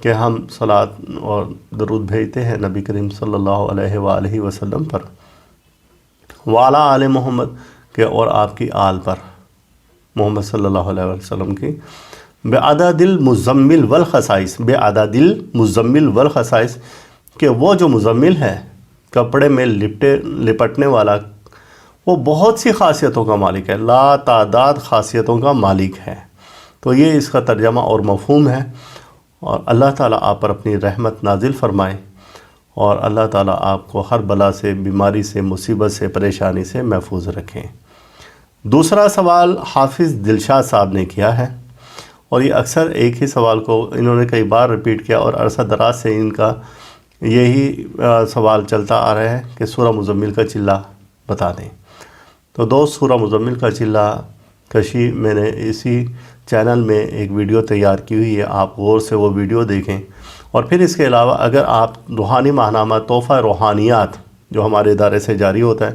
کہ ہم صلاۃ اور درود بھیجتے ہیں نبی کریم صلی اللہ علیہ وآلہ وسلم پر، وعلی آل محمد کے اور آپ کی آل پر، محمد صلی اللہ علیہ وسلم کی، بعدد المزمل والخصائص، بعدد المزمل والخصائص، کہ وہ جو مزمل ہے کپڑے میں لپٹنے والا، وہ بہت سی خاصیتوں کا مالک ہے، لا تعداد خاصیتوں کا مالک ہے۔ تو یہ اس کا ترجمہ اور مفہوم ہے، اور اللہ تعالیٰ آپ پر اپنی رحمت نازل فرمائے، اور اللہ تعالیٰ آپ کو ہر بلا سے، بیماری سے، مصیبت سے، پریشانی سے محفوظ رکھیں۔ دوسرا سوال حافظ دلشاد صاحب نے کیا ہے، اور یہ اکثر ایک ہی سوال کو انہوں نے کئی بار ریپیٹ کیا، اور عرصہ دراز سے ان کا یہی سوال چلتا آ رہا ہے کہ سورہ مزمل کا چلہ بتا دیں۔ تو دوست، سورہ مزمل کا چلہ کشی میں نے اسی چینل میں ایک ویڈیو تیار کی ہوئی ہے، آپ غور سے وہ ویڈیو دیکھیں۔ اور پھر اس کے علاوہ اگر آپ روحانی ماہنامہ تحفہ روحانیات جو ہمارے ادارے سے جاری ہوتا ہے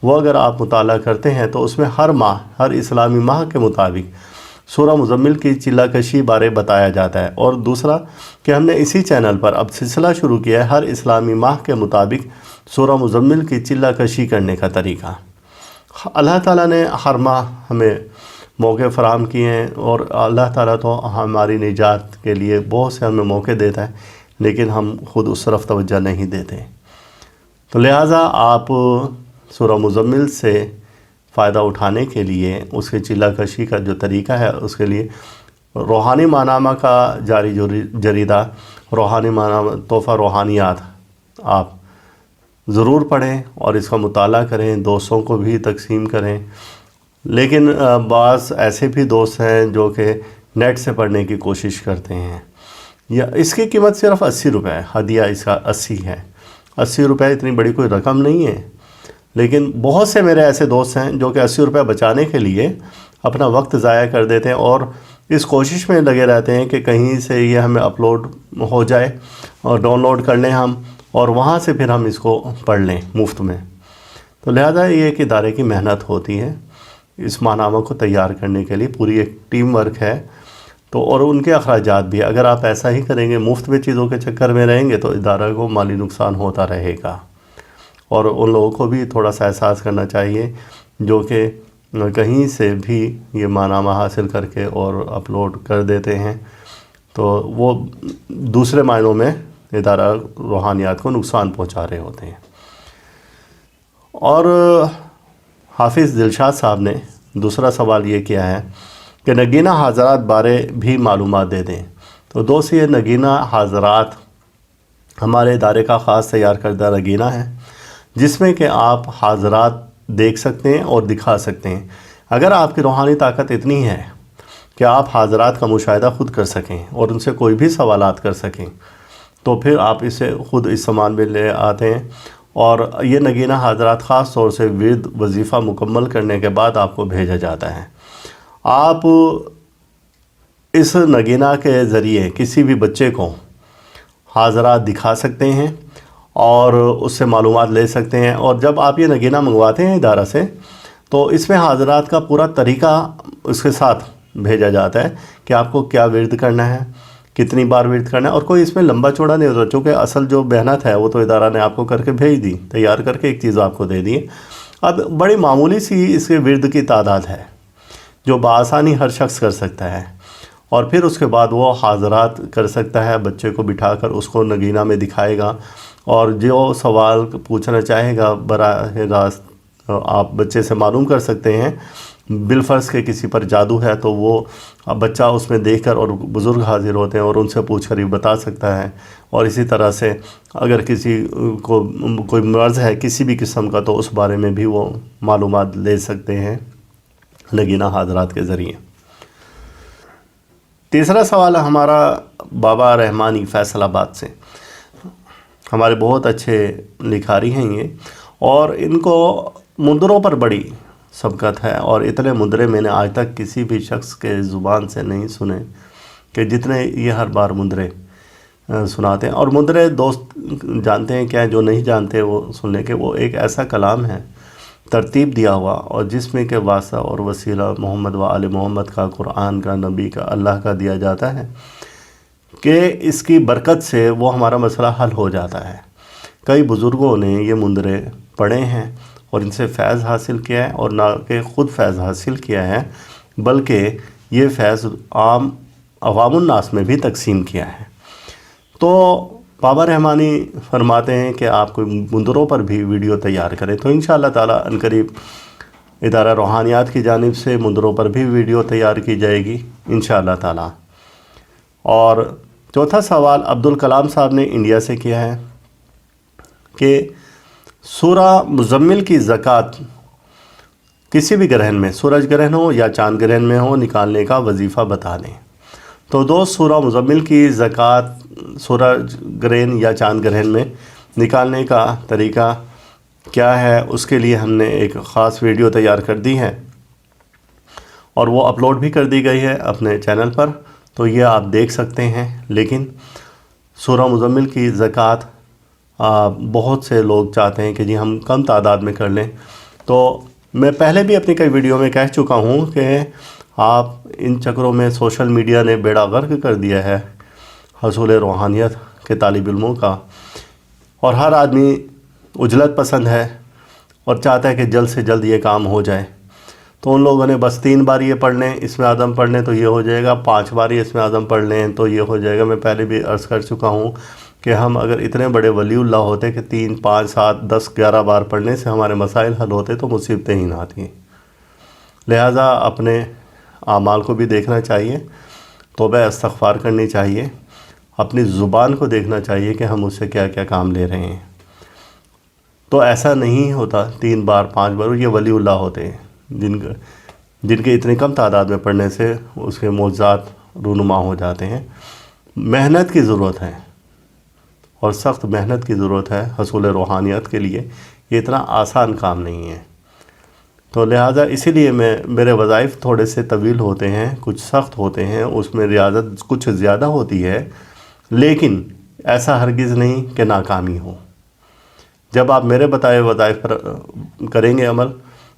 وہ اگر آپ مطالعہ کرتے ہیں تو اس میں ہر ماہ، ہر اسلامی ماہ کے مطابق سورہ مزمل کی چلہ کشی بارے بتایا جاتا ہے۔ اور دوسرا کہ ہم نے اسی چینل پر اب سلسلہ شروع کیا ہے ہر اسلامی ماہ کے مطابق سورہ مزمل کی چلہ کشی کرنے کا طریقہ۔ اللہ تعالیٰ نے ہر ماہ ہمیں موقع فراہم کیے ہیں، اور اللہ تعالیٰ تو ہماری نجات کے لیے بہت سے ہمیں موقع دیتا ہے، لیکن ہم خود اس طرف توجہ نہیں دیتے۔ تو لہٰذا آپ سورہ مزمل سے فائدہ اٹھانے کے لیے، اس کے چلہ کشی کا جو طریقہ ہے اس کے لیے روحانی ماہنامہ کا جاری جریدہ روحانی ماہنامہ تحفہ روحانیات آپ ضرور پڑھیں اور اس کا مطالعہ کریں، دوستوں کو بھی تقسیم کریں۔ لیکن بعض ایسے بھی دوست ہیں جو کہ نیٹ سے پڑھنے کی کوشش کرتے ہیں، یا اس کی قیمت صرف 80 روپے ہے، ہدیہ اس کا 80 ہے۔ 80 روپے اتنی بڑی کوئی رقم نہیں ہے، لیکن بہت سے میرے ایسے دوست ہیں جو کہ 80 روپے بچانے کے لیے اپنا وقت ضائع کر دیتے ہیں، اور اس کوشش میں لگے رہتے ہیں کہ کہیں سے یہ ہمیں اپلوڈ ہو جائے اور ڈاؤن لوڈ کر لیں ہم، اور وہاں سے پھر ہم اس کو پڑھ لیں مفت میں۔ تو لہذا یہ ایک ادارے کی محنت ہوتی ہے، اس ماہنامہ کو تیار کرنے کے لیے پوری ایک ٹیم ورک ہے، تو اور ان کے اخراجات بھی۔ اگر آپ ایسا ہی کریں گے، مفت میں چیزوں کے چکر میں رہیں گے، تو ادارہ کو مالی نقصان ہوتا رہے گا۔ اور ان لوگوں کو بھی تھوڑا سا احساس کرنا چاہیے جو کہ کہیں سے بھی یہ ماہنامہ حاصل کر کے اور اپلوڈ کر دیتے ہیں، تو وہ دوسرے معنوں میں ادارہ روحانیات کو نقصان پہنچا رہے ہوتے ہیں۔ اور حافظ دلشاد صاحب نے دوسرا سوال یہ کیا ہے کہ نگینہ حاضرات بارے بھی معلومات دے دیں۔ تو دوست، یہ نگینہ حاضرات ہمارے ادارے کا خاص تیار کردہ نگینہ ہے، جس میں کہ آپ حاضرات دیکھ سکتے ہیں اور دکھا سکتے ہیں۔ اگر آپ کی روحانی طاقت اتنی ہے کہ آپ حاضرات کا مشاہدہ خود کر سکیں اور ان سے کوئی بھی سوالات کر سکیں، تو پھر آپ اسے خود استعمال میں لے آتے ہیں۔ اور یہ نگینہ حاضرات خاص طور سے ورد وظیفہ مکمل کرنے کے بعد آپ کو بھیجا جاتا ہے۔ آپ اس نگینہ کے ذریعے کسی بھی بچے کو حاضرات دکھا سکتے ہیں اور اس سے معلومات لے سکتے ہیں۔ اور جب آپ یہ نگینہ منگواتے ہیں ادارہ سے، تو اس میں حاضرات کا پورا طریقہ اس کے ساتھ بھیجا جاتا ہے کہ آپ کو کیا ورد کرنا ہے، کتنی بار ورد کرنا ہے، اور کوئی اس میں لمبا چوڑا نہیں ہوتا، چونکہ اصل جو محنت ہے وہ تو ادارہ نے آپ کو کر کے بھیج دی، تیار کر کے ایک چیز آپ کو دے دی۔ اب بڑی معمولی سی اس کے ورد کی تعداد ہے جو بآسانی ہر شخص کر سکتا ہے، اور پھر اس کے بعد وہ حاضرات کر سکتا ہے، بچے کو بٹھا کر اس کو نگینہ میں دکھائے گا، اور جو سوال پوچھنا چاہے گا براہ راست آپ بچے سے معلوم کر سکتے ہیں۔ بالفرض کہ کسی پر جادو ہے تو وہ بچہ اس میں دیکھ کر، اور بزرگ حاضر ہوتے ہیں اور ان سے پوچھ کر یہ بتا سکتا ہے۔ اور اسی طرح سے اگر کسی کو کوئی مرض ہے کسی بھی قسم کا، تو اس بارے میں بھی وہ معلومات لے سکتے ہیں نگینہ حاضرات کے ذریعے۔ تیسرا سوال ہے ہمارا بابا رحمانی فیصل آباد سے۔ ہمارے بہت اچھے لکھاری ہیں یہ، اور ان کو مندروں پر بڑی سبقت ہے، اور اتنے مندرے میں نے آج تک کسی بھی شخص کے زبان سے نہیں سنے کہ جتنے یہ ہر بار مندرے سناتے ہیں۔ اور مندرے دوست جانتے ہیں کیا ہے، جو نہیں جانتے وہ سن لیں کہ وہ ایک ایسا کلام ہے ترتیب دیا ہوا، اور جس میں کہ واسطہ اور وسیلہ محمد و آل محمد کا، قرآن کا، نبی کا، اللہ کا دیا جاتا ہے، کہ اس کی برکت سے وہ ہمارا مسئلہ حل ہو جاتا ہے۔ کئی بزرگوں نے یہ منظرے پڑھے ہیں اور ان سے فیض حاصل کیا ہے، اور نہ کہ خود فیض حاصل کیا ہے بلکہ یہ فیض عوام الناس میں بھی تقسیم کیا ہے۔ تو بابا رحمانی فرماتے ہیں کہ آپ کوئی منظروں پر بھی ویڈیو تیار کریں، تو انشاءاللہ تعالیٰ عنقریب ادارہ روحانیات کی جانب سے منظروں پر بھی ویڈیو تیار کی جائے گی انشاءاللہ تعالیٰ۔ اور چوتھا سوال عبدالکلام صاحب نے انڈیا سے کیا ہے کہ سورہ مزمل کی زکوٰۃ کسی بھی گرہن میں، سورج گرہن ہو یا چاند گرہن میں ہو، نکالنے کا وظیفہ بتا دیں۔ تو دوست، سورہ مزمل کی زکوٰۃ سورج گرہن یا چاند گرہن میں نکالنے کا طریقہ کیا ہے، اس کے لیے ہم نے ایک خاص ویڈیو تیار کر دی ہے اور وہ اپلوڈ بھی کر دی گئی ہے اپنے چینل پر، تو یہ آپ دیکھ سکتے ہیں۔ لیکن سورہ مزمل کی زکوٰۃ بہت سے لوگ چاہتے ہیں کہ جی ہم کم تعداد میں کر لیں، تو میں پہلے بھی اپنی کئی ویڈیو میں کہہ چکا ہوں کہ آپ ان چکروں میں سوشل میڈیا نے بیڑا غرق کر دیا ہے حصول روحانیت کے طالب علموں کا، اور ہر آدمی عجلت پسند ہے اور چاہتا ہے کہ جلد سے جلد یہ کام ہو جائے۔ تو ان لوگوں نے بس 3 بار یہ پڑھ لیں، اسم اعظم پڑھ لیں تو یہ ہو جائے گا، 5 بار یہ اسم اعظم پڑھ لیں تو یہ ہو جائے گا۔ میں پہلے بھی عرض کر چکا ہوں کہ ہم اگر اتنے بڑے ولی اللہ ہوتے کہ 3، 5، 7، 10، 11 بار پڑھنے سے ہمارے مسائل حل ہوتے تو مصیبتیں ہی نہ آتی۔ لہٰذا اپنے اعمال کو بھی دیکھنا چاہیے، توبہ استغفار کرنی چاہیے، اپنی زبان کو دیکھنا چاہیے کہ ہم اس سے کیا کیا کام لے رہے ہیں۔ تو ایسا نہیں ہوتا 3 بار 5 بار، یہ ولی اللہ ہوتے ہیں جن کے اتنے کم تعداد میں پڑھنے سے اس کے معجزات رونما ہو جاتے ہیں۔ محنت کی ضرورت ہے اور سخت محنت کی ضرورت ہے حصول روحانیت کے لیے، یہ اتنا آسان کام نہیں ہے۔ تو لہٰذا اسی لیے میرے وظائف تھوڑے سے طویل ہوتے ہیں، کچھ سخت ہوتے ہیں، اس میں ریاضت کچھ زیادہ ہوتی ہے، لیکن ایسا ہرگز نہیں کہ ناکامی ہو۔ جب آپ میرے بتائے وظائف پر کریں گے عمل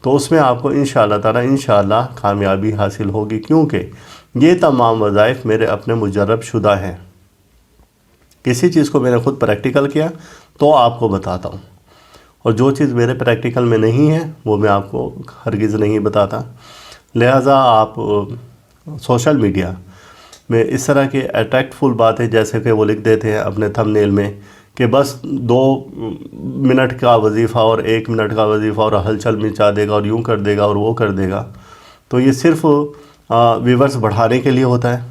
تو اس میں آپ کو انشاءاللہ تعالیٰ انشاءاللہ کامیابی حاصل ہوگی، کیونکہ یہ تمام وظائف میرے اپنے مجرب شدہ ہیں۔ کسی چیز کو میں نے خود پریکٹیکل کیا تو آپ کو بتاتا ہوں، اور جو چیز میرے پریکٹیکل میں نہیں ہے وہ میں آپ کو ہرگز نہیں بتاتا۔ لہٰذا آپ سوشل میڈیا میں اس طرح کے اٹریکٹفل باتیں جیسے کہ وہ لکھ دیتے ہیں اپنے تھم نیل میں کہ بس 2 منٹ کا وظیفہ اور 1 منٹ کا وظیفہ اور ہلچل مچا دے گا اور یوں کر دے گا اور وہ کر دے گا، تو یہ صرف ویورز بڑھانے کے لیے ہوتا ہے،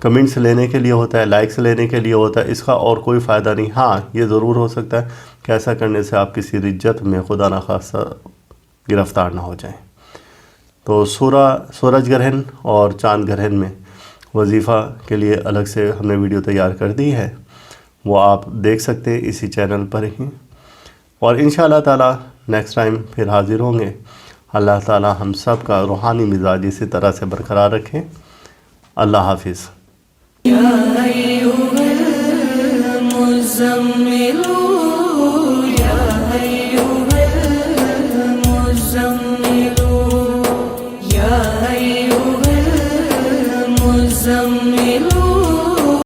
کمنٹس لینے کے لیے ہوتا ہے، لائکس لینے کے لیے ہوتا ہے، اس کا اور کوئی فائدہ نہیں۔ ہاں یہ ضرور ہو سکتا ہے کہ ایسا کرنے سے آپ کسی رجت میں خدا نخواستہ گرفتار نہ ہو جائیں۔ تو سورج گرہن اور چاند گرہن میں وظیفہ کے لیے الگ سے ہم نے ویڈیو تیار کر دی ہے، وہ آپ دیکھ سکتے ہیں اسی چینل پر ہی، اور انشاءاللہ تعالیٰ نیکسٹ ٹائم پھر حاضر ہوں گے۔ اللہ تعالیٰ ہم سب کا روحانی مزاج اسی طرح سے برقرار رکھیں۔ اللہ حافظ۔ یا ایھا المزمل